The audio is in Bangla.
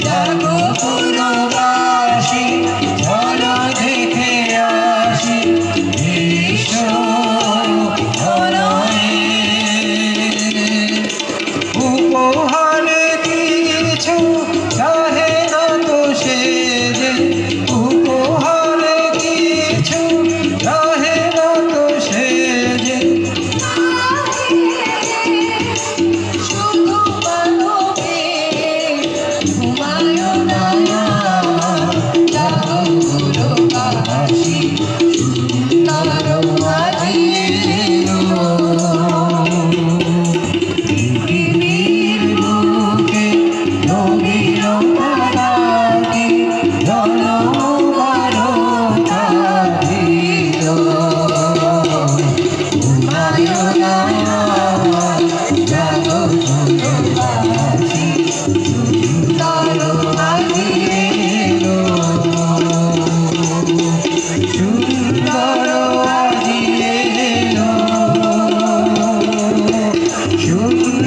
জাগো পুরবাসী চলো দেখে আসি বিশ্ব উপহার কিছু চাহে না তো সে যে উপহার কিছু চাহে না তো সে যে শুধু মানবে ঘুমায় না জাগো পুরবাসী সুন্দর আজি পৃথিবীর বুকে নবীর পতাকে জনবারতা দিল ঘুমায় না জাগো পুরবাসী সুন্দর আজি এলো সুন্দর আজি এলো সুন্দর